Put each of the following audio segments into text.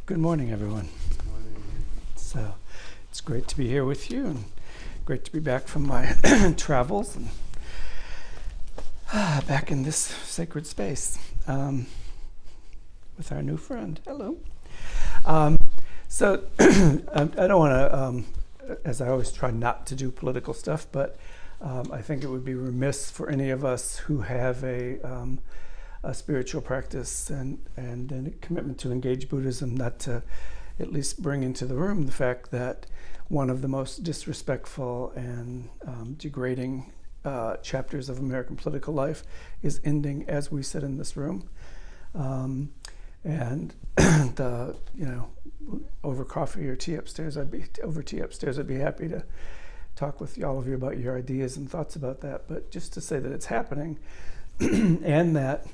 Good morning, everyone. So it's great to be here with you, and great to be back from my travels and back in this sacred space with our new friend. Hello. So I don't want to, as I always try not to do political stuff, but I think it would be remiss for any of us who have a spiritual practice and a commitment to engage Buddhism not to at least bring into the room the fact that one of the most disrespectful and degrading chapters of American political life is ending as we sit in this room. And over coffee or tea upstairs, I'd be happy to talk with all of you about your ideas and thoughts about that. But just to say that it's happening, and that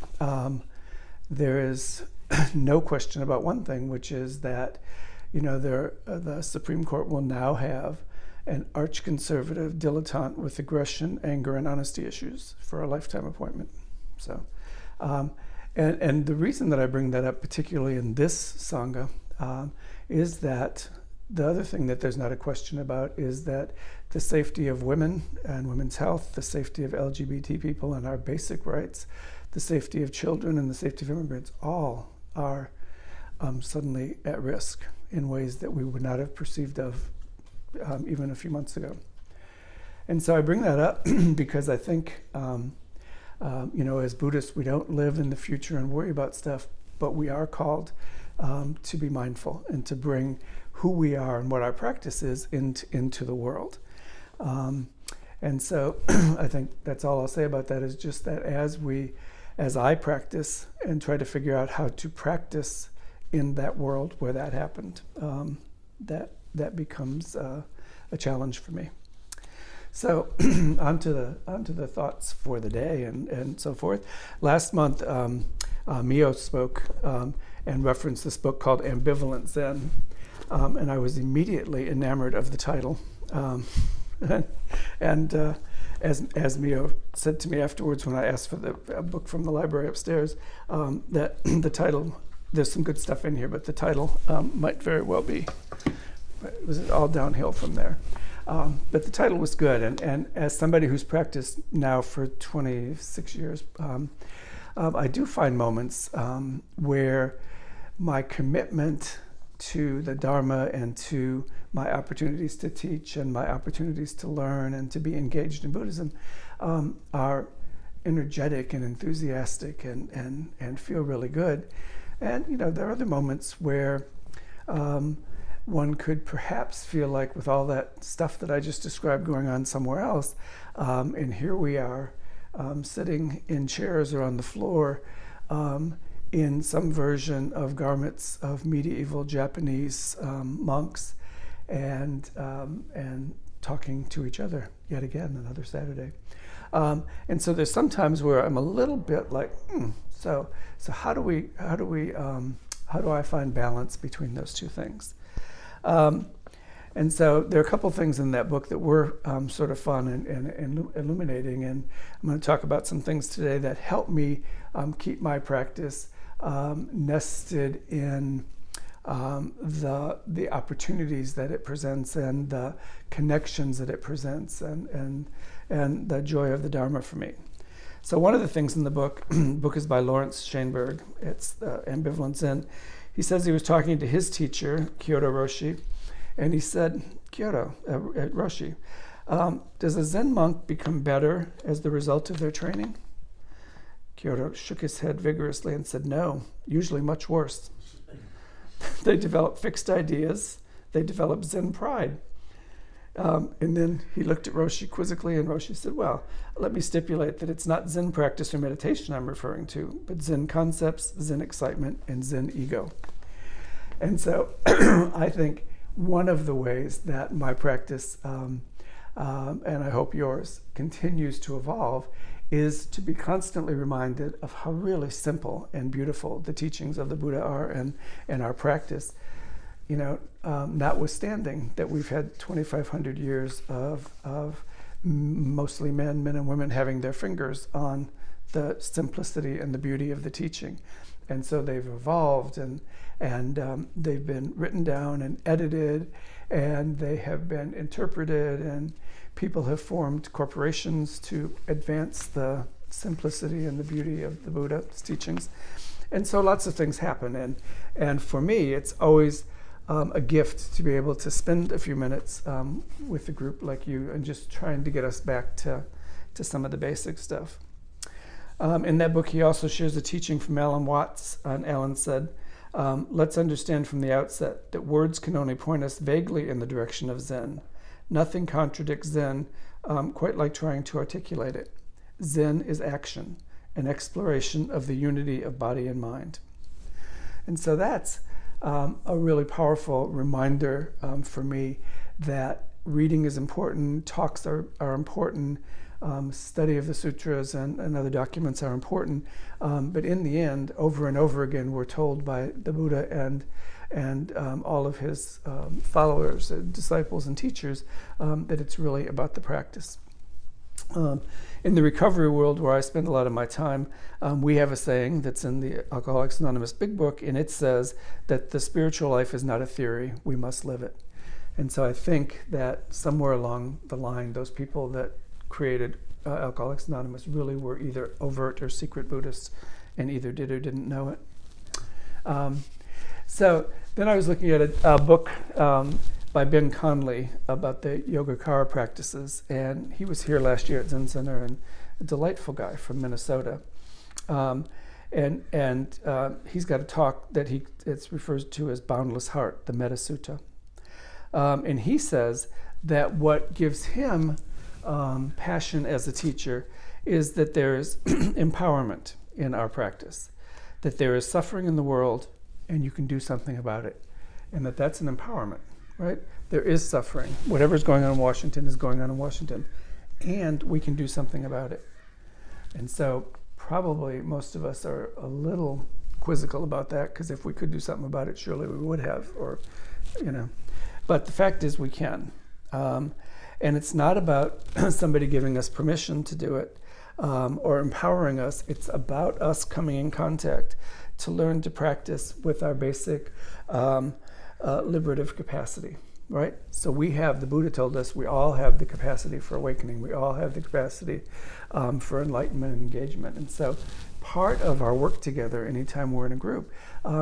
there is no question about one thing, which is that the Supreme Court will now have an arch-conservative dilettante with aggression, anger, and honesty issues for a lifetime appointment. So, and the reason that I bring that up, particularly in this Sangha, is that the other thing that there's not a question about is that the safety of women and women's health, the safety of LGBT people and our basic rights, the safety of children and the safety of immigrants, all are suddenly at risk in ways that we would not have perceived of even a few months ago. And so I bring that up because I think, as Buddhists, we don't live in the future and worry about stuff, but we are called to be mindful and to bring who we are and what our practice is into the world. And so I think that's all I'll say about that, is just that as I practice and try to figure out how to practice in that world where that happened, that becomes a challenge for me. So onto the thoughts for the day and so forth. Last month, Mio spoke and referenced this book called Ambivalence, and I was immediately enamored of the title. And as Mio said to me afterwards when I asked for a book from the library upstairs, that the title, there's some good stuff in here, but the title might very well be, it was all downhill from there. But the title was good, and as somebody who's practiced now for 26 years, I do find moments where my commitment to the Dharma and to my opportunities to teach and my opportunities to learn and to be engaged in Buddhism are energetic and enthusiastic and feel really good. And there are other moments where one could perhaps feel like, with all that stuff that I just described going on somewhere else, and here we are sitting in chairs or on the floor in some version of garments of medieval Japanese monks, and talking to each other yet again another Saturday. And so there's sometimes where I'm a little bit like, so how do I find balance between those two things? And so there are a couple things in that book that were sort of fun and illuminating, and I'm going to talk about some things today that help me keep my practice nested in the opportunities that it presents and the connections that it presents and the joy of the Dharma for me. So one of the things in the book is by Lawrence Shainberg. It's Ambivalence, and he says he was talking to his teacher, Kyoto Roshi, and he said, Roshi, does a Zen monk become better as the result of their training? Kyoto shook his head vigorously and said, no, usually much worse. They develop fixed ideas. They develop Zen pride. And then he looked at Roshi quizzically, and Roshi said, well, let me stipulate that it's not Zen practice or meditation I'm referring to, but Zen concepts, Zen excitement, and Zen ego. And so I think one of the ways that my practice, and I hope yours, continues to evolve is to be constantly reminded of how really simple and beautiful the teachings of the Buddha are and our practice. Notwithstanding that we've had 2,500 years of mostly men and women having their fingers on the simplicity and the beauty of the teaching. And so they've evolved, and they've been written down and edited, and they have been interpreted, and people have formed corporations to advance the simplicity and the beauty of the Buddha's teachings. And so lots of things happen. And for me, it's always a gift to be able to spend a few minutes with a group like you and just trying to get us back to some of the basic stuff. In that book, he also shares a teaching from Alan Watts. And Alan said, let's understand from the outset that words can only point us vaguely in the direction of Zen. Nothing contradicts Zen, quite like trying to articulate it. Zen is action, an exploration of the unity of body and mind. And so that's a really powerful reminder for me that reading is important, talks are important, study of the sutras and other documents are important, but in the end, over and over again, we're told by the Buddha and all of his followers, disciples and teachers, that it's really about the practice. In the recovery world where I spend a lot of my time, we have a saying that's in the Alcoholics Anonymous Big Book, and it says that the spiritual life is not a theory, we must live it. And so I think that somewhere along the line, those people that created Alcoholics Anonymous really were either overt or secret Buddhists and either did or didn't know it. So then I was looking at a book by Ben Conley about the Yogacara practices, and he was here last year at Zen Center, and a delightful guy from Minnesota. And he's got a talk that it's referred to as Boundless Heart, the Metta Sutta. And he says that what gives him passion as a teacher is that there is empowerment in our practice, that there is suffering in the world and you can do something about it, and that's an empowerment, right? There is suffering. Whatever's going on in Washington is going on in Washington, and we can do something about it. And so probably most of us are a little quizzical about that, because if we could do something about it, surely we would have, or, But the fact is we can. And it's not about somebody giving us permission to do it or empowering us. It's about us coming in contact to learn to practice with our basic liberative capacity, right? So we have, the Buddha told us, we all have the capacity for awakening. We all have the capacity for enlightenment and engagement. And so part of our work together, anytime we're in a group,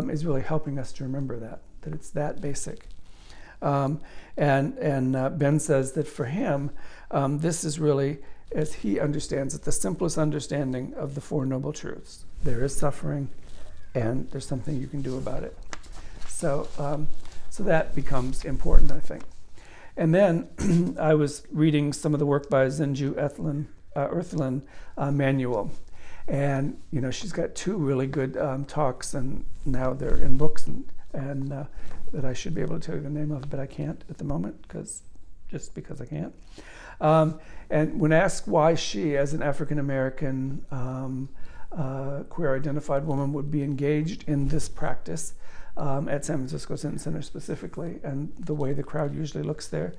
is really helping us to remember that it's that basic. And Ben says that for him, this is really, as he understands it, the simplest understanding of the Four Noble Truths. There is suffering, and there's something you can do about it. So that becomes important, I think. And then I was reading some of the work by Zenju Earthlyn Manual. And, she's got two really good talks, and now they're in books, and that I should be able to tell you the name of, but I can't at the moment, because I can't. And when asked why she, as an African-American queer-identified woman, would be engaged in this practice at San Francisco Zen Center specifically, and the way the crowd usually looks there,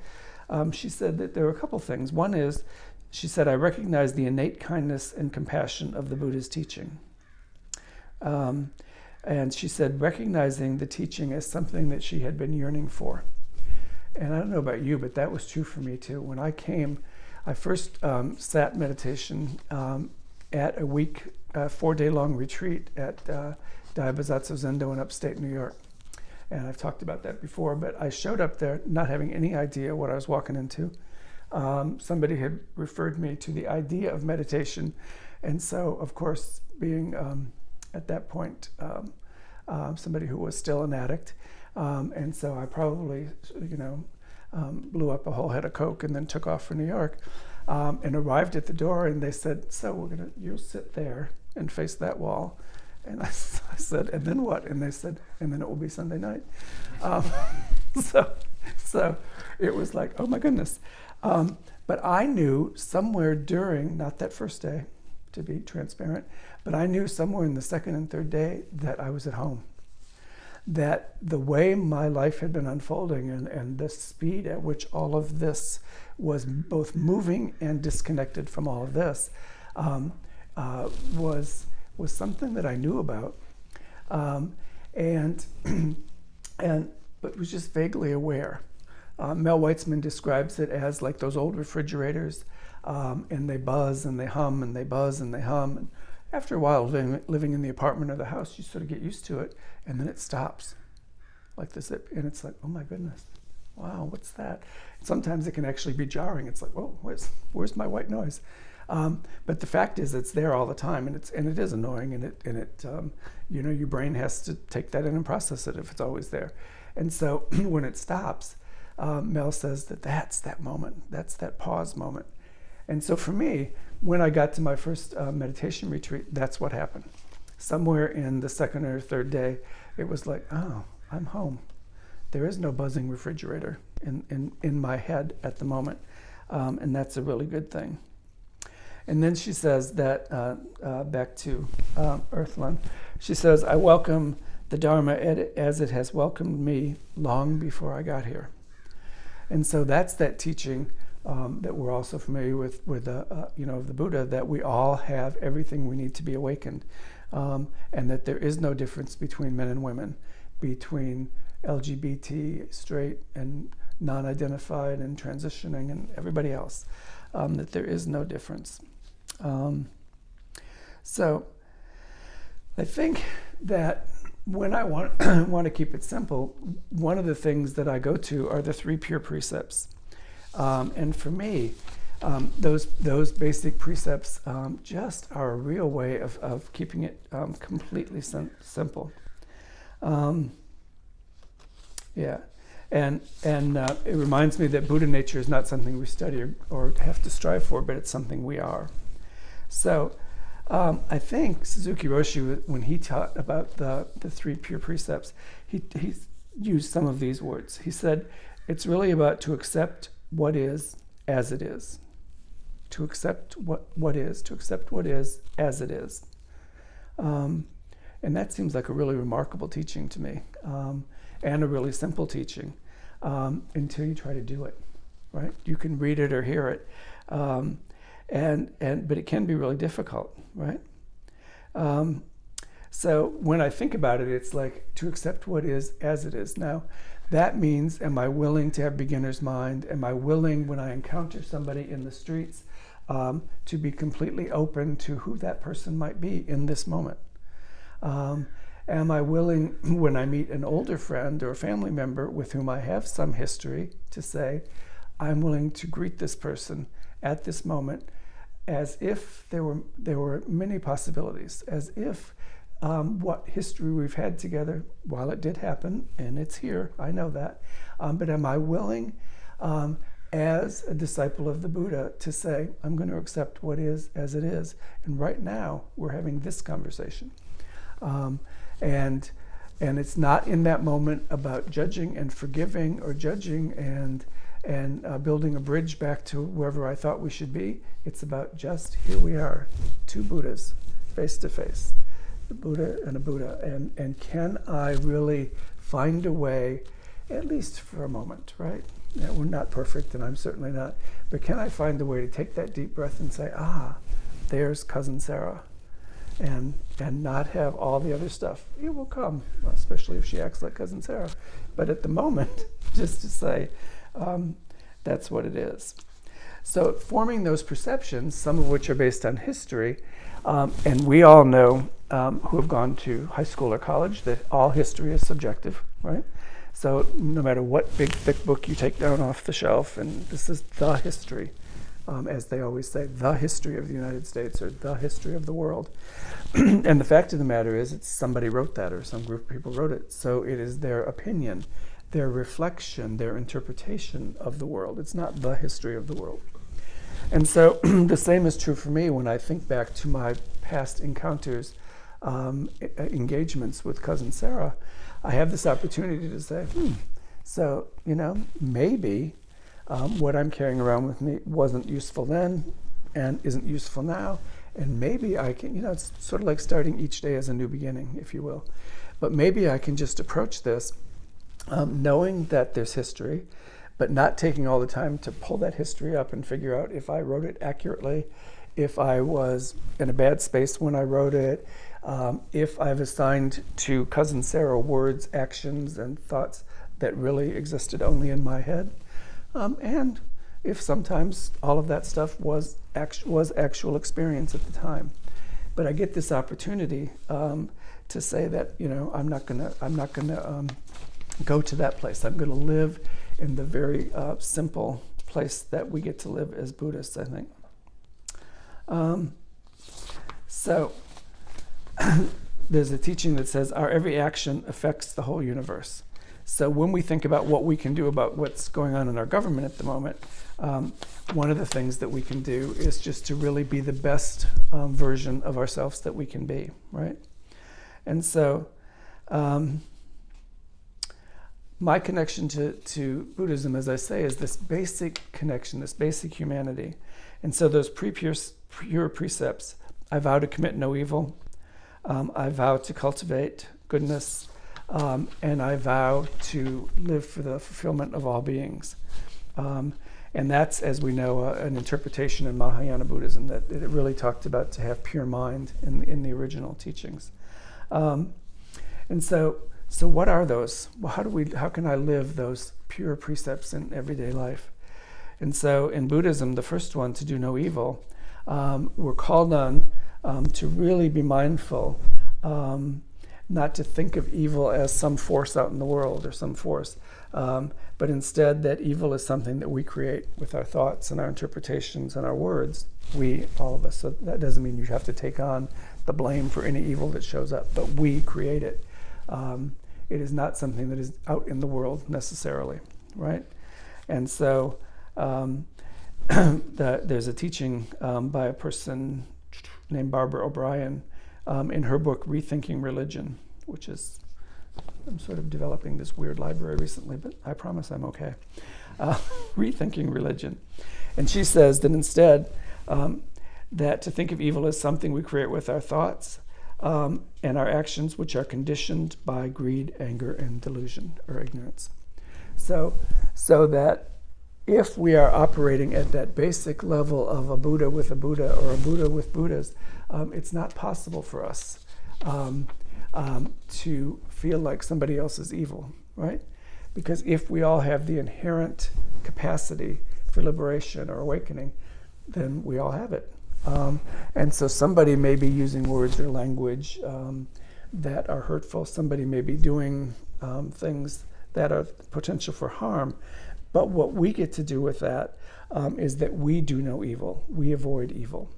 she said that there were a couple things. One is, she said, I recognize the innate kindness and compassion of the Buddha's teaching. And she said, recognizing the teaching as something that she had been yearning for. And I don't know about you, but that was true for me too. When I came, I first sat meditation at a week, 4-day-long retreat at Daibazatsu Zendo in upstate New York. And I've talked about that before, but I showed up there not having any idea what I was walking into. Somebody had referred me to the idea of meditation. And so, of course, being at that point, somebody who was still an addict. And so I probably, blew up a whole head of Coke and then took off for New York and arrived at the door, and they said, so you'll sit there and face that wall. And I said, and then what? And they said, and then it will be Sunday night. So it was like, oh my goodness. But I knew somewhere during, not that first day, to be transparent, but I knew somewhere in the second and third day that I was at home. That the way my life had been unfolding and the speed at which all of this was both moving and disconnected from all of this, was something that I knew about, and but was just vaguely aware. Mel Weitzman describes it as like those old refrigerators, and they buzz and they hum and they buzz and they hum. And after a while, living in the apartment or the house, you sort of get used to it, and then it stops, like this, and it's like, oh my goodness, wow, what's that? Sometimes it can actually be jarring. It's like, whoa, where's my white noise? But the fact is, it's there all the time, and it is annoying, and it your brain has to take that in and process it if it's always there. And so when it stops, Mel says that's that moment, that's that pause moment. And so for me, when I got to my first meditation retreat, that's what happened. Somewhere in the second or third day, it was like, oh, I'm home. There is no buzzing refrigerator in my head at the moment, and that's a really good thing. And then she says that, back to Earthlyn, she says, I welcome the Dharma as it has welcomed me long before I got here. And so that's that teaching that we're also familiar with the Buddha, that we all have everything we need to be awakened, and that there is no difference between men and women, between LGBT, straight, and non-identified, and transitioning, and everybody else, that there is no difference. So I think that when I want to keep it simple, one of the things that I go to are the 3 pure precepts. And for me, those basic precepts just are a real way of keeping it completely simple. Yeah. And it reminds me that Buddha nature is not something we study or have to strive for, but it's something we are. So I think Suzuki Roshi, when he taught about the 3 pure precepts, he used some of these words. He said, it's really about to accept what is as it is. To accept what is, to accept what is as it is. And that seems like a really remarkable teaching to me, and a really simple teaching, until you try to do it, right? You can read it or hear it, but it can be really difficult, right? So when I think about it, it's like to accept what is as it is. Now, that means, am I willing to have beginner's mind? Am I willing, when I encounter somebody in the streets, to be completely open to who that person might be in this moment? Am I willing, when I meet an older friend or a family member with whom I have some history, to say, I'm willing to greet this person at this moment as if there were many possibilities, as if what history we've had together, while it did happen, and it's here, I know that, but am I willing, as a disciple of the Buddha, to say, I'm going to accept what is as it is, and right now we're having this conversation. And it's not in that moment about judging and forgiving, or judging and building a bridge back to wherever I thought we should be. It's about just, here we are, 2 Buddhas, face to face, the Buddha and a Buddha. And can I really find a way, at least for a moment, right? Yeah, we're not perfect, and I'm certainly not, but can I find a way to take that deep breath and say, there's Cousin Sarah, and not have all the other stuff. It will come, especially if she acts like Cousin Sarah. But at the moment, just to say, that's what it is. So forming those perceptions, some of which are based on history, and we all know, who have gone to high school or college, that all history is subjective, right? So no matter what big, thick book you take down off the shelf, and this is the history, as they always say, the history of the United States, or the history of the world. And the fact of the matter is, it's somebody wrote that, or some group of people wrote it. So it is their opinion, their reflection, their interpretation of the world. It's not the history of the world. And so the same is true for me when I think back to my past encounters, engagements with Cousin Sarah. I have this opportunity to say, so, maybe what I'm carrying around with me wasn't useful then and isn't useful now. And maybe I can, it's sort of like starting each day as a new beginning, if you will. But maybe I can just approach this knowing that there's history, but not taking all the time to pull that history up and figure out if I wrote it accurately, if I was in a bad space when I wrote it, if I've assigned to Cousin Sarah words, actions, and thoughts that really existed only in my head, and if sometimes all of that stuff was actual experience at the time. But I get this opportunity to say that, I'm not gonna go to that place. I'm gonna live in the very simple place that we get to live as Buddhists, I think. So there's a teaching that says our every action affects the whole universe. So when we think about what we can do about what's going on in our government at the moment, one of the things that we can do is just to really be the best version of ourselves that we can be, right? And so my connection to Buddhism, as I say, is this basic connection, this basic humanity. And so those pure precepts, I vow to commit no evil, I vow to cultivate goodness, and I vow to live for the fulfillment of all beings. And that's, as we know, an interpretation in Mahayana Buddhism that it really talked about to have pure mind in the original teachings. And so what are those? Well, how can I live those pure precepts in everyday life? And so in Buddhism, the first one, to do no evil, we're called on to really be mindful, not to think of evil as some force out in the world or some force, but instead that evil is something that we create with our thoughts and our interpretations and our words, all of us. So that doesn't mean you have to take on the blame for any evil that shows up, but we create it. It is not something that is out in the world necessarily, right? And so there's a teaching by a person named Barbara O'Brien in her book, Rethinking Religion, which is, I'm sort of developing this weird library recently, but I promise I'm okay. Rethinking Religion. And she says that instead, that to think of evil as something we create with our thoughts and our actions, which are conditioned by greed, anger, and delusion or ignorance. So that if we are operating at that basic level of a Buddha with a Buddha or a Buddha with Buddhas, it's not possible for us to feel like somebody else is evil, right? Because if we all have the inherent capacity for liberation or awakening, then we all have it. And so somebody may be using words or language that are hurtful. Somebody may be doing things that are potential for harm. But what we get to do with that is that we do no evil. We avoid evil.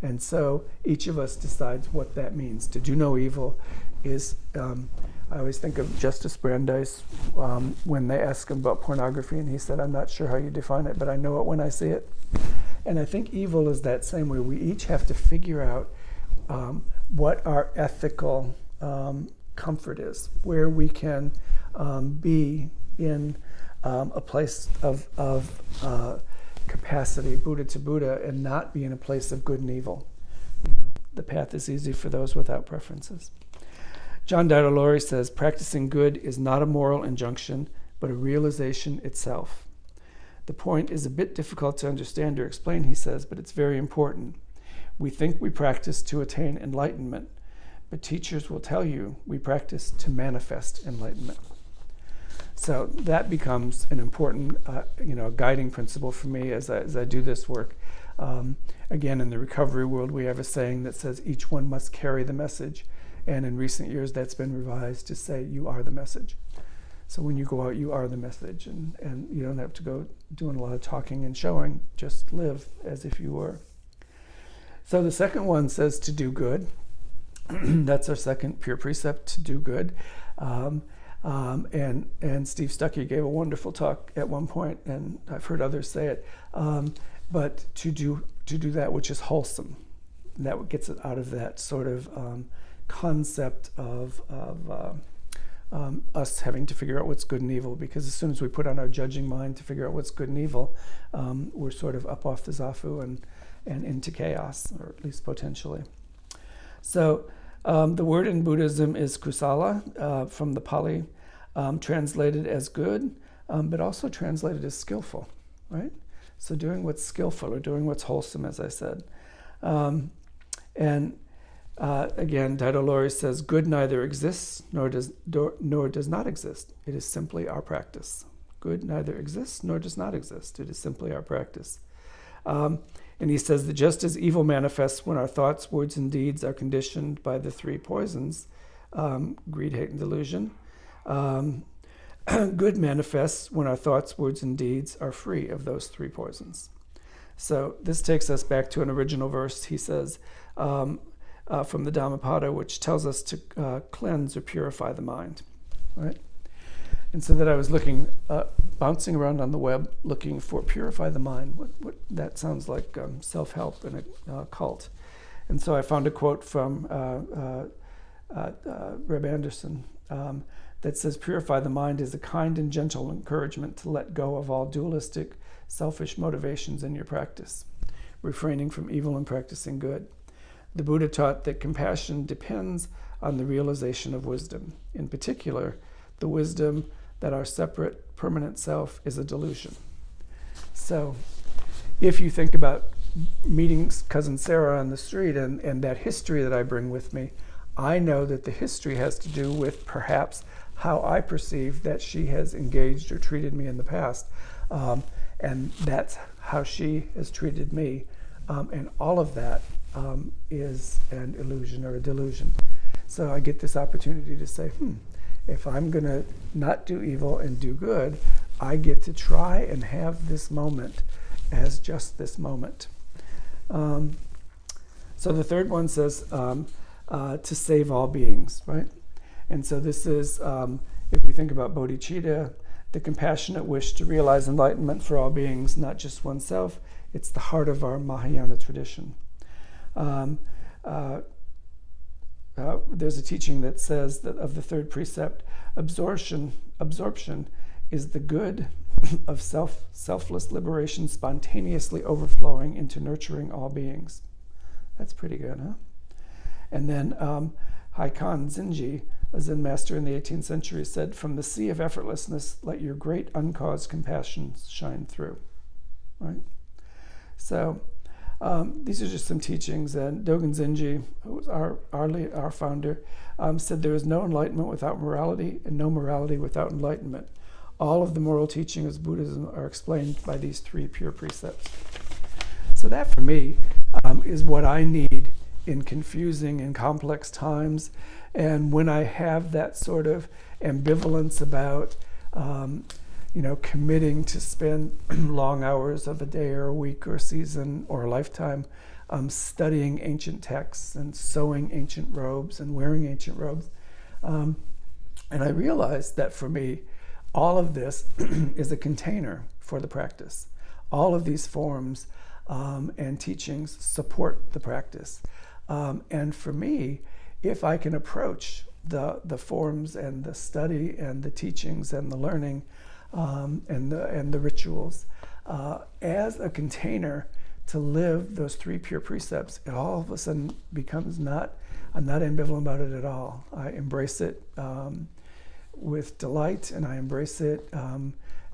And so each of us decides what that means. To do no evil is, I always think of Justice Brandeis when they asked him about pornography, and he said, I'm not sure how you define it, but I know it when I see it. And I think evil is that same way. We each have to figure out what our ethical comfort is, where we can be in a place of capacity, Buddha to Buddha, and not be in a place of good and evil. The path is easy for those without preferences. John Daido Loori says, practicing good is not a moral injunction, but a realization itself. The point is a bit difficult to understand or explain, he says, but it's very important. We think we practice to attain enlightenment, but teachers will tell you we practice to manifest enlightenment. So that becomes an important, guiding principle for me as I do this work. Again, in the recovery world, we have a saying that says each one must carry the message. And in recent years, that's been revised to say you are the message. So when you go out, you are the message. And you don't have to go doing a lot of talking and showing. Just live as if you were. So the second one says to do good. That's our second pure precept, to do good. And Steve Stuckey gave a wonderful talk at one point, and I've heard others say it. But to do that which is wholesome, that gets it out of that sort of concept of us having to figure out what's good and evil. Because as soon as we put on our judging mind to figure out what's good and evil, we're sort of up off the zafu and into chaos, or at least potentially. So the word in Buddhism is kusala, from the Pali, translated as good, but also translated as skillful, right? So doing what's skillful or doing what's wholesome, as I said. Again, Daido Loori says, good neither exists nor does not exist. It is simply our practice. Good neither exists nor does not exist. It is simply our practice. And he says that just as evil manifests when our thoughts, words, and deeds are conditioned by the three poisons, greed, hate, and delusion, good manifests when our thoughts, words, and deeds are free of those three poisons. So this takes us back to an original verse. He says, from the Dhammapada, which tells us to cleanse or purify the mind, right? And so that I was looking, bouncing around on the web, looking for purify the mind. What that sounds like self-help in a cult. And so I found a quote from Reb Anderson that says, purify the mind is a kind and gentle encouragement to let go of all dualistic, selfish motivations in your practice, refraining from evil and practicing good. The Buddha taught that compassion depends on the realization of wisdom, in particular, the wisdom that our separate, permanent self is a delusion. So if you think about meeting Cousin Sarah on the street and that history that I bring with me, I know that the history has to do with perhaps how I perceive that she has engaged or treated me in the past. And that's how she has treated me. And all of that is an illusion or a delusion. So I get this opportunity to say, if I'm going to not do evil and do good, I get to try and have this moment as just this moment. So the third one says to save all beings, right? And so this is, if we think about bodhicitta, the compassionate wish to realize enlightenment for all beings, not just oneself. It's the heart of our Mahayana tradition. There's a teaching that says that of the third precept, absorption is the good of selfless liberation spontaneously overflowing into nurturing all beings. That's pretty good, huh? And then Haikon Zinji, a Zen master in the 18th century, said, from the sea of effortlessness, let your great uncaused compassion shine through. Right? So these are just some teachings. And Dogen Zenji, who was our founder, said there is no enlightenment without morality and no morality without enlightenment. All of the moral teachings of Buddhism are explained by these three pure precepts. So that, for me, is what I need in confusing and complex times. And when I have that sort of ambivalence about, committing to spend long hours of a day or a week or a season or a lifetime studying ancient texts and sewing ancient robes and wearing ancient robes. And I realized that for me, all of this is a container for the practice. All of these forms and teachings support the practice. And for me, if I can approach the forms and the study and the teachings and the learning and the rituals as a container to live those three pure precepts, it all of a sudden becomes I'm not ambivalent about it at all. I embrace it with delight, and I embrace it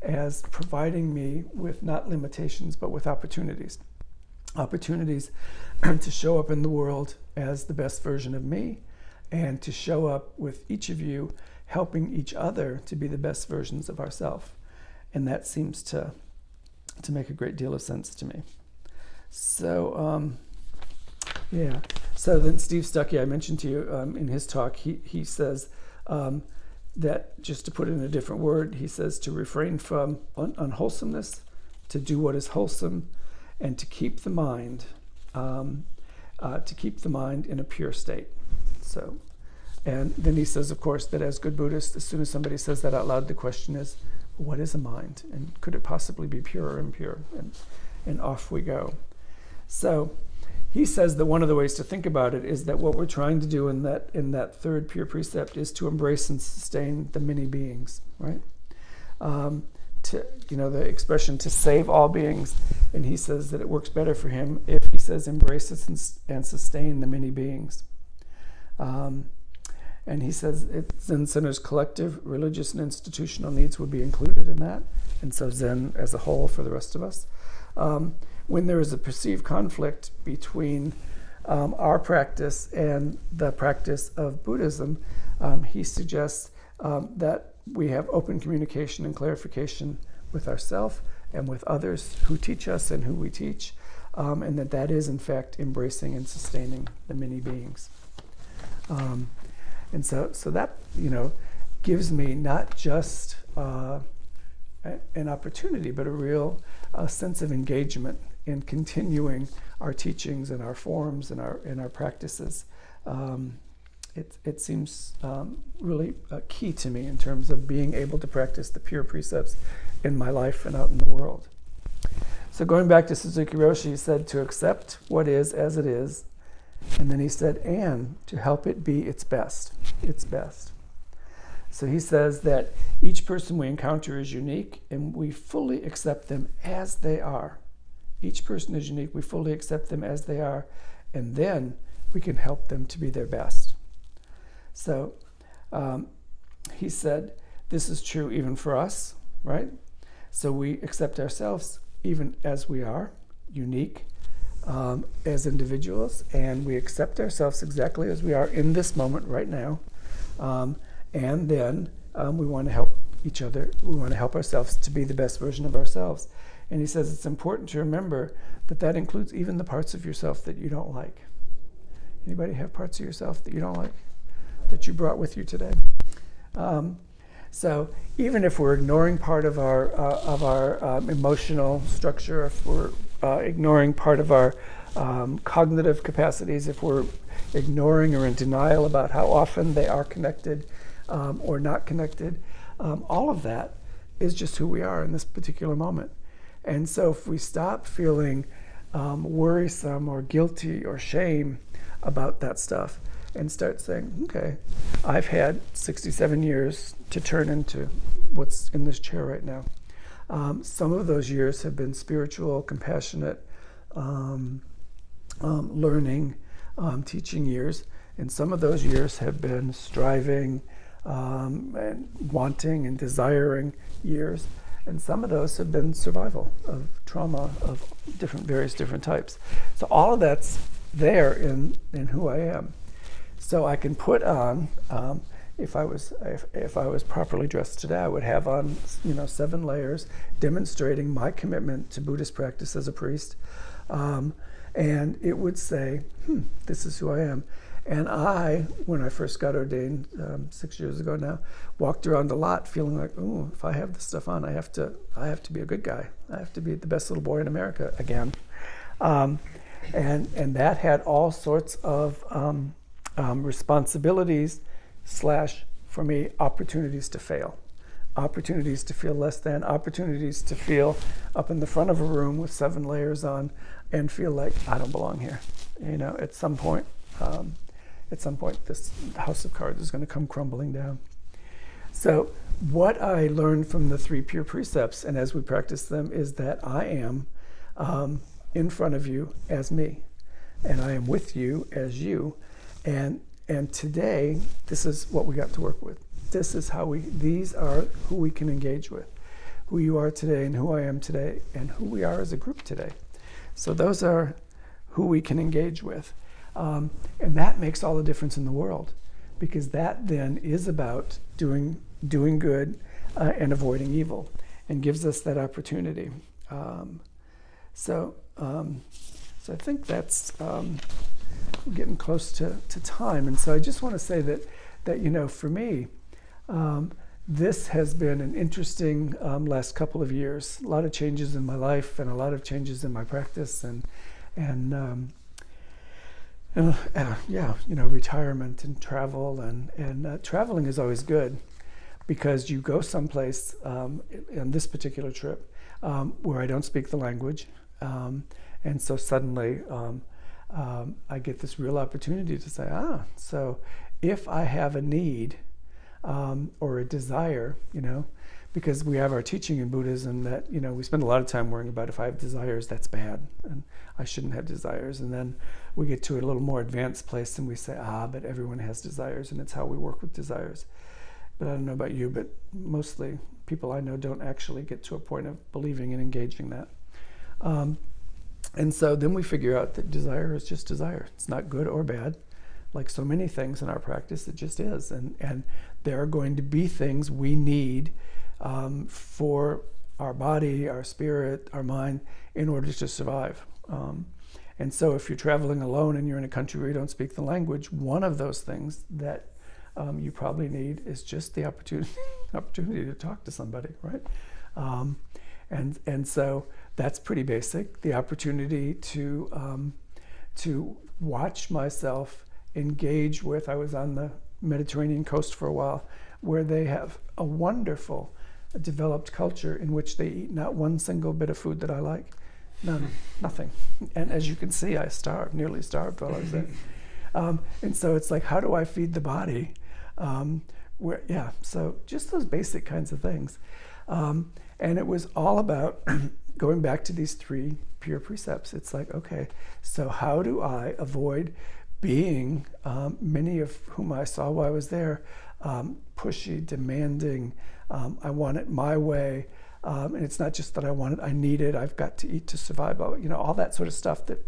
as providing me with not limitations, but with opportunities to show up in the world as the best version of me, and to show up with each of you helping each other to be the best versions of ourselves. And that seems to make a great deal of sense to me. So, So then Steve Stuckey, I mentioned to you in his talk, he says that, just to put it in a different word, he says to refrain from unwholesomeness, to do what is wholesome, and to keep the mind in a pure state. So, and then he says, of course, that as good Buddhists, as soon as somebody says that out loud, the question is, what is a mind? And could it possibly be pure or impure? And off we go. So he says that one of the ways to think about it is that what we're trying to do in that third pure precept is to embrace and sustain the many beings, right? The expression to save all beings, and he says that it works better for him if he says embrace and sustain the many beings. And he says Zen Center's collective religious and institutional needs would be included in that, and so Zen as a whole for the rest of us. when there is a perceived conflict between our practice and the practice of Buddhism, he suggests that we have open communication and clarification with ourselves and with others who teach us and who we teach, and that is in fact embracing and sustaining the many beings. And so that, gives me not just an opportunity, but a real sense of engagement in continuing our teachings and our forms and our practices. It seems really key to me in terms of being able to practice the pure precepts in my life and out in the world. So going back to Suzuki Roshi, he said to accept what is as it is, and then he said, and to help it be its best. So he says that each person we encounter is unique, and we fully accept them as they are. Each person is unique, we fully accept them as they are, and then we can help them to be their best. So he said, this is true even for us, right? So we accept ourselves even as we are, unique as individuals, and we accept ourselves exactly as we are in this moment right now. And then we want to help each other. We want to help ourselves to be the best version of ourselves. And he says it's important to remember that includes even the parts of yourself that you don't like. Anybody have parts of yourself that you don't like, that you brought with you today? So even if we're ignoring part of our emotional structure, if we're ignoring part of our cognitive capacities, if we're ignoring or in denial about how often they are connected or not connected, all of that is just who we are in this particular moment. And so if we stop feeling worrisome or guilty or shame about that stuff and start saying, okay, I've had 67 years to turn into what's in this chair right now. Some of those years have been spiritual, compassionate, learning, teaching years, and some of those years have been striving and wanting and desiring years, and some of those have been survival of trauma of various different types. So all of that's there in who I am. So I can put on, if I was properly dressed today, I would have on 7 layers demonstrating my commitment to Buddhist practice as a priest, and it would say, this is who I am. And I, when I first got ordained 6 years ago now, walked around a lot feeling like, oh, if I have this stuff on, I have to be a good guy. I have to be the best little boy in America again. And that had all sorts of responsibilities / for me, opportunities to fail, opportunities to feel less than, opportunities to feel up in the front of a room with 7 layers on and feel like I don't belong here. At some point, this house of cards is going to come crumbling down. So what I learned from the 3 pure precepts, and as we practice them, is that I am in front of you as me, and I am with you as you, and today this is what we got to work with. These are who we can engage with, who you are today and who I am today and who we are as a group today. So those are who we can engage with. And that makes all the difference in the world, because that then is about doing good and avoiding evil, and gives us that opportunity. So I think that's we're getting close to time, and so I just want to say that for me, this has been an interesting last couple of years. A lot of changes in my life and a lot of changes in my practice, and retirement and travel, and traveling is always good, because you go someplace on this particular trip where I don't speak the language, and so suddenly I get this real opportunity to say, so if I have a need or a desire, because we have our teaching in Buddhism that, we spend a lot of time worrying about, if I have desires, that's bad, and I shouldn't have desires. And then we get to a little more advanced place and we say, but everyone has desires, and it's how we work with desires. But I don't know about you, but mostly people I know don't actually get to a point of believing and engaging that. And so then we figure out that desire is just desire. It's not good or bad. Like so many things in our practice, it just is. And there are going to be things we need for our body, our spirit, our mind, in order to survive. And so if you're traveling alone and you're in a country where you don't speak the language, one of those things that you probably need is just the opportunity to talk to somebody, right? And so that's pretty basic. The opportunity to watch myself engage with. I was on the Mediterranean coast for a while, where they have a wonderful developed culture in which they eat not one single bit of food that I like. None, nothing. And as you can see, I nearly starved while I was there. And so it's like, how do I feed the body? So just those basic kinds of things. And it was all about going back to these 3 pure precepts. It's like, okay, so how do I avoid being, many of whom I saw while I was there, pushy, demanding, I want it my way. And it's not just that I want it, I need it, I've got to eat to survive, all that sort of stuff that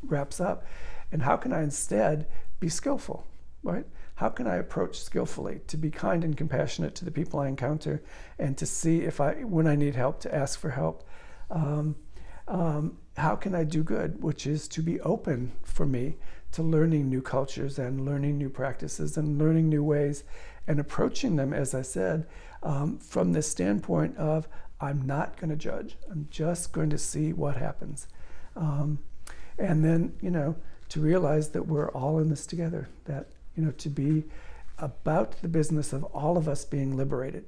wraps up. And how can I instead be skillful, right? How can I approach skillfully to be kind and compassionate to the people I encounter, and to see when I need help, to ask for help? How can I do good, which is to be open for me to learning new cultures and learning new practices and learning new ways, and approaching them, as I said, from this standpoint of, I'm not going to judge. I'm just going to see what happens. And then, to realize that we're all in this together, that, to be about the business of all of us being liberated.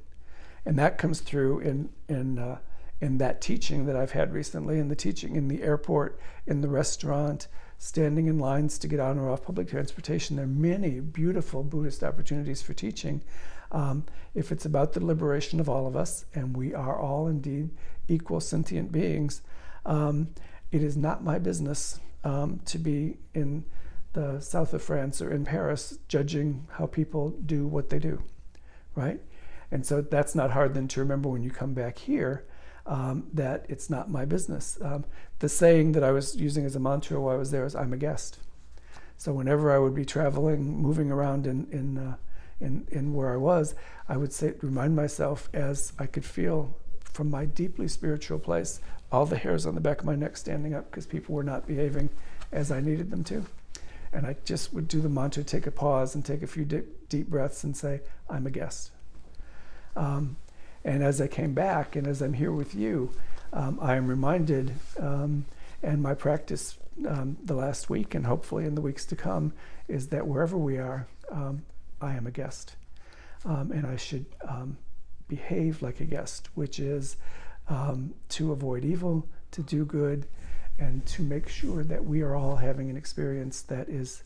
And that comes through in that teaching that I've had recently, in the teaching in the airport, in the restaurant, standing in lines to get on or off public transportation. There are many beautiful Buddhist opportunities for teaching. If it's about the liberation of all of us, and we are all indeed equal sentient beings, it is not my business to be in the south of France or in Paris judging how people do what they do, right? And so that's not hard then to remember when you come back here, that it's not my business. The saying that I was using as a mantra while I was there is, I'm a guest. So whenever I would be traveling, moving around in where I was, I would remind myself, as I could feel from my deeply spiritual place, all the hairs on the back of my neck standing up because people were not behaving as I needed them to. And I just would do the mantra, take a pause and take a few deep breaths and say, I'm a guest. And as I came back, and as I'm here with you, I am reminded, and my practice the last week, and hopefully in the weeks to come, is that wherever we are, I am a guest. And I should behave like a guest, which is to avoid evil, to do good, and to make sure that we are all having an experience that is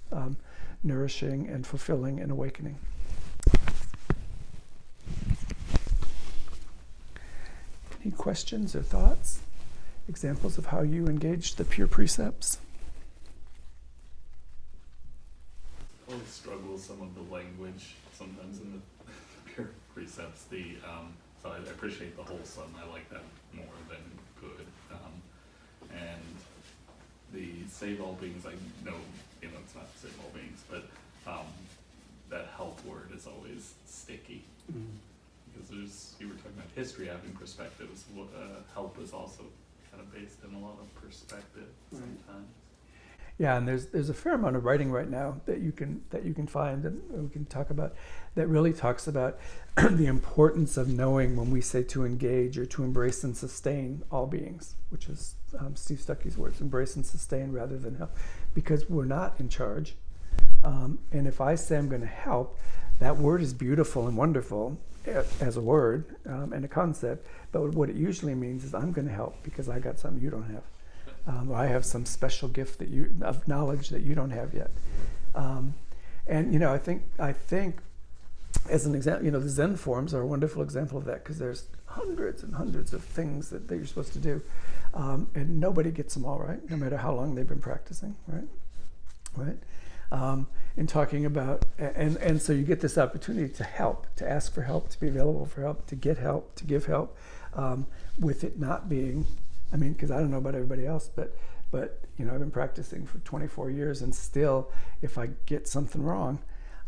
nourishing and fulfilling and awakening. Any questions or thoughts? Examples of how you engage the pure precepts? I always struggle with some of the language sometimes in the pure precepts. So I appreciate the wholesome. I like that more than good. And the save all beings, I know, it's not save all beings, but that help word is always sticky. Mm-hmm. Because you were talking about history having perspectives. Help is also kind of based in a lot of perspective sometimes. Yeah, and there's a fair amount of writing right now that you can find, and we can talk about, that really talks about the importance of knowing when we say to engage or to embrace and sustain all beings, which is Steve Stuckey's words, embrace and sustain rather than help, because we're not in charge. And if I say I'm going to help, that word is beautiful and wonderful as a word and a concept, but what it usually means is I'm going to help because I got something you don't have. I have some special gift of knowledge that you don't have yet. And I think as an example, the Zen forms are a wonderful example of that, because there's hundreds and hundreds of things that you're supposed to do, and nobody gets them all right, no matter how long they've been practicing, right? In talking about, and so you get this opportunity to help, to ask for help, to be available for help, to get help, to give help, with it not being I mean, because I don't know about everybody else, but I've been practicing for 24 years, and still, if I get something wrong,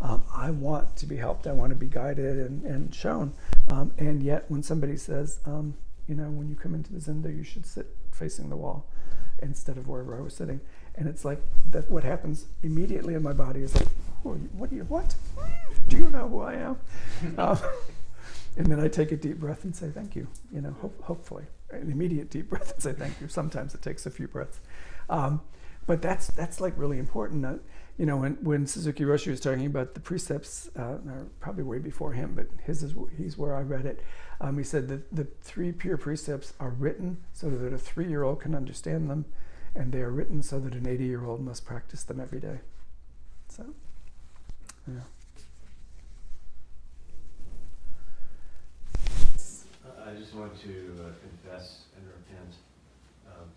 I want to be helped. I want to be guided and shown. And yet, when somebody says, when you come into the Zendo, you should sit facing the wall instead of wherever I was sitting, and it's like that. What happens immediately in my body is like, what do you know who I am? And then I take a deep breath and say thank you. Hopefully, an immediate deep breath and say thank you. Sometimes it takes a few breaths, but that's like really important. When Suzuki Roshi was talking about the precepts, or probably way before him, but he's where I read it. He said that the 3 pure precepts are written so that a 3-year-old can understand them, and they are written so that an 80-year-old must practice them every day. So, yeah. I just want to confess and repent of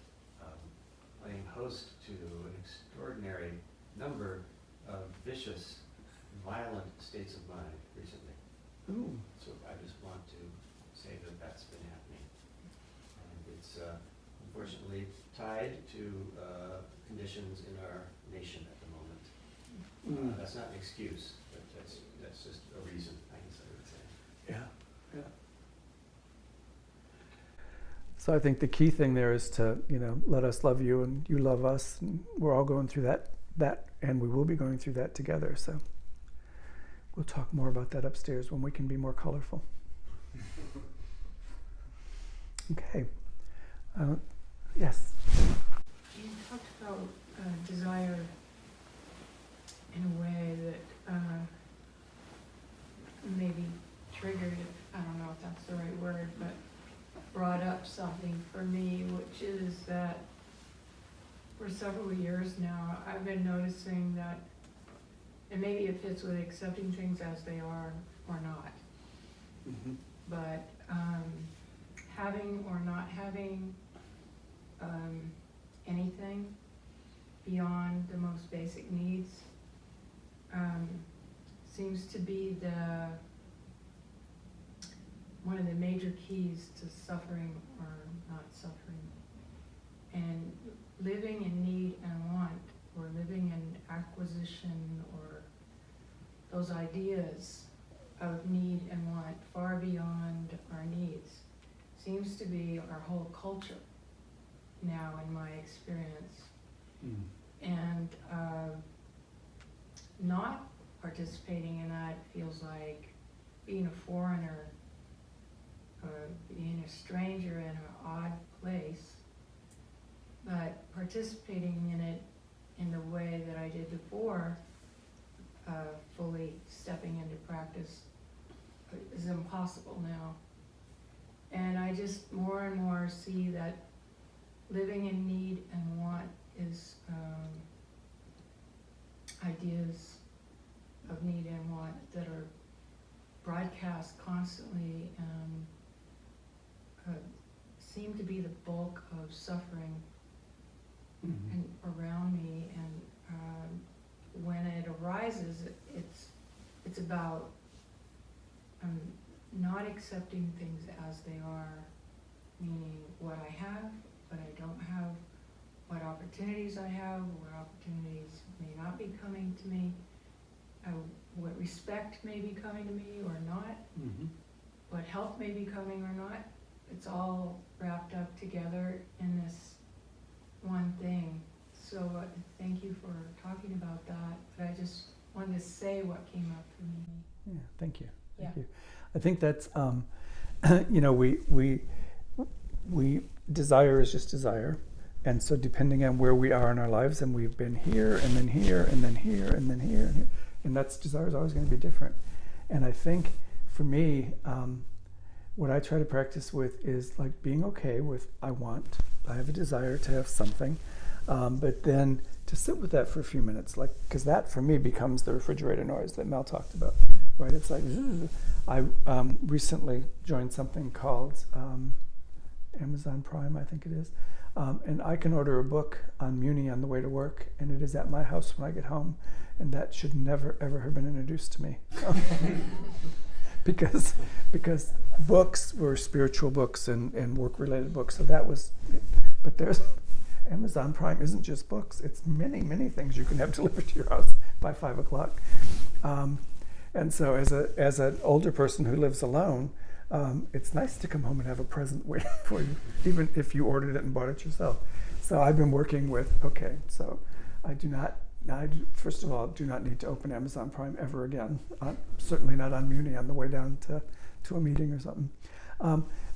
playing host to an extraordinary number of vicious, violent states of mind recently. Ooh. So I just want to say that that's been happening. And it's unfortunately tied to conditions in our nation at the moment. That's not an excuse, but that's just a reason, I guess I would say. Yeah. So I think the key thing there is to, let us love you and you love us, and we're all going through that, and we will be going through that together. So we'll talk more about that upstairs when we can be more colorful. Okay. Yes. You talked about desire in a way that maybe triggered, I don't know if that's the right word, but brought up something for me, which is that for several years now, I've been noticing that, and maybe it fits with accepting things as they are or not, but having or not having anything beyond the most basic needs seems to be one of the major keys to suffering or not suffering. And living in need and want, or living in acquisition, or those ideas of need and want far beyond our needs seems to be our whole culture now, in my experience. And not participating in that feels like being a foreigner, being a stranger in an odd place, but participating in it in the way that I did before, fully stepping into practice, is impossible now. And I just more and more see that living in need and want is ideas of need and want that are broadcast constantly and seem to be the bulk of suffering and around me. And when it arises, it's about not accepting things as they are, meaning what I have, what I don't have, what opportunities I have, what opportunities may not be coming to me, what respect may be coming to me or not, what help may be coming or not. It's all wrapped up together in this one thing. So thank you for talking about that, but I just wanted to say what came up for me. Yeah, thank you. Thank Yeah. you. I think that's, we desire is just desire. And so depending on where we are in our lives, and we've been here, and then here, and then here, and then here, and here, and that's, desire is always going to be different. And I think for me, what I try to practice with is like being okay with, I have a desire to have something, but then to sit with that for a few minutes, like, because that for me becomes the refrigerator noise that Mel talked about, right? It's like, I recently joined something called Amazon Prime, I think it is, and I can order a book on Muni on the way to work, and it is at my house when I get home, and that should never ever have been introduced to me. Because books were spiritual books and work-related books, so that was but there's Amazon Prime isn't just books. It's many, many things you can have delivered to your house by 5 o'clock. And so as an older person who lives alone, it's nice to come home and have a present waiting for you, even if you ordered it and bought it yourself. So I've been working with, so I first of all, do not need to open Amazon Prime ever again. Certainly not on Muni on the way down to a meeting or something.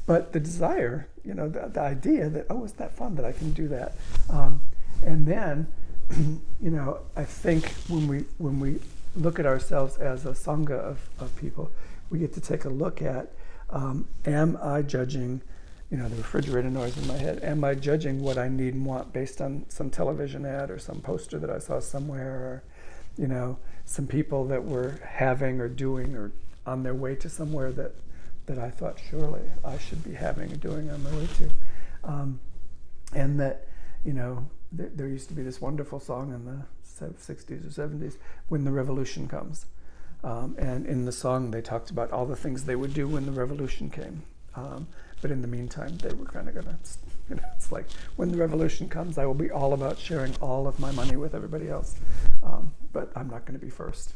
But the desire, the idea that, isn't that fun that I can do that? And then, I think when we look at ourselves as a sangha of people, we get to take a look at, am I judging, the refrigerator noise in my head, am I judging what I need and want based on some television ad or some poster that I saw somewhere, or, some people that were having or doing or on their way to somewhere that I thought surely I should be having or doing on my way to. And that, there used to be this wonderful song in the 60s or 70s, When the Revolution Comes. And in the song they talked about all the things they would do when the revolution came. But in the meantime, they were kind of going to, it's like, when the revolution comes, I will be all about sharing all of my money with everybody else. But I'm not going to be first.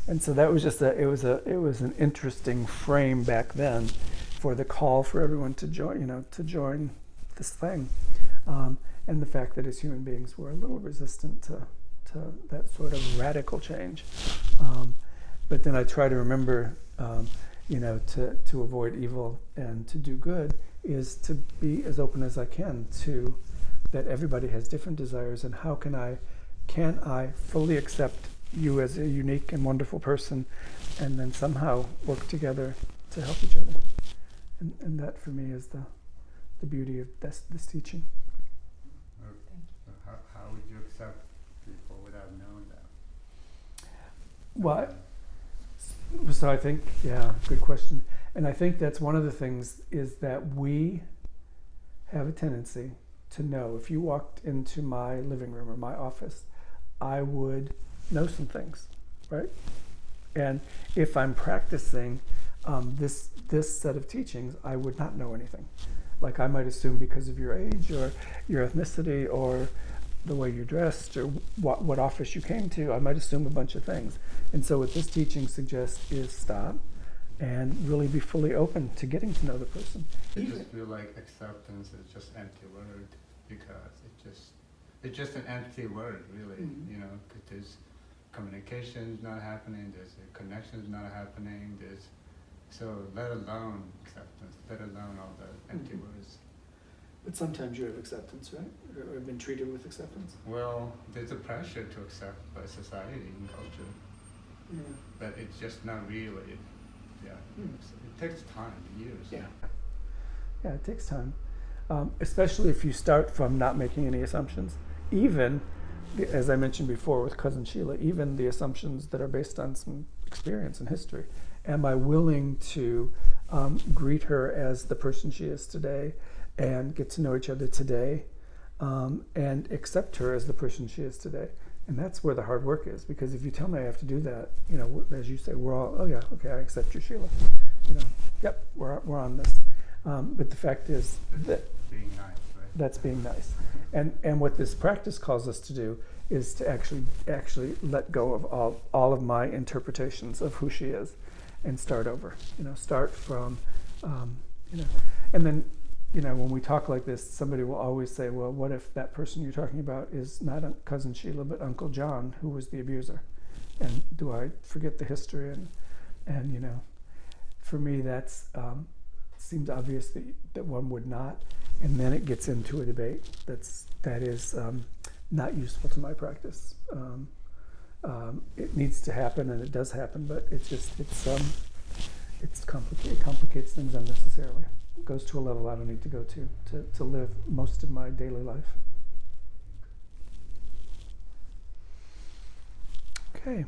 And so that was just it was an interesting frame back then for the call for everyone to join this thing. And the fact that as human beings we're a little resistant to that sort of radical change. But then I try to remember, to avoid evil and to do good is to be as open as I can to that everybody has different desires, and how can I fully accept you as a unique and wonderful person, and then somehow work together to help each other. And that for me is the beauty of this teaching. How would you accept people without knowing them? Well, so I think, good question. And I think that's one of the things is that we have a tendency to know. If you walked into my living room or my office, I would know some things, right? And if I'm practicing this set of teachings, I would not know anything. Like I might assume because of your age or your ethnicity or the way you're dressed or what office you came to, I might assume a bunch of things. And so what this teaching suggests is stop and really be fully open to getting to know the person. I just feel like acceptance is just empty word, because it's just an empty word, really. Mm-hmm. Because there's communication is not happening, there's a connection is not happening, so let alone acceptance, let alone all the empty words. But sometimes you have acceptance, right? Or have been treated with acceptance. Well, there's a pressure to accept by society and culture, but it's just not really. It takes time, years. Yeah, it takes time, especially if you start from not making any assumptions. Even, as I mentioned before with Cousin Sheila, even the assumptions that are based on some experience and history. Am I willing to greet her as the person she is today and get to know each other today and accept her as the person she is today? And that's where the hard work is, because if you tell me I have to do that, as you say, we're all, I accept you, Sheila. Yep, we're on this. But the fact is that being nice, right? That's being nice. And what this practice calls us to do is to actually let go of all of my interpretations of who she is and start over. Start from, and then, when we talk like this, somebody will always say, well, what if that person you're talking about is not Cousin Sheila, but Uncle John, who was the abuser? And do I forget the history? And for me, that's seems obvious that one would not. And then it gets into a debate that is not useful to my practice. It needs to happen, and it does happen, but it complicates things unnecessarily. It goes to a level I don't need to go to live most of my daily life. Okay.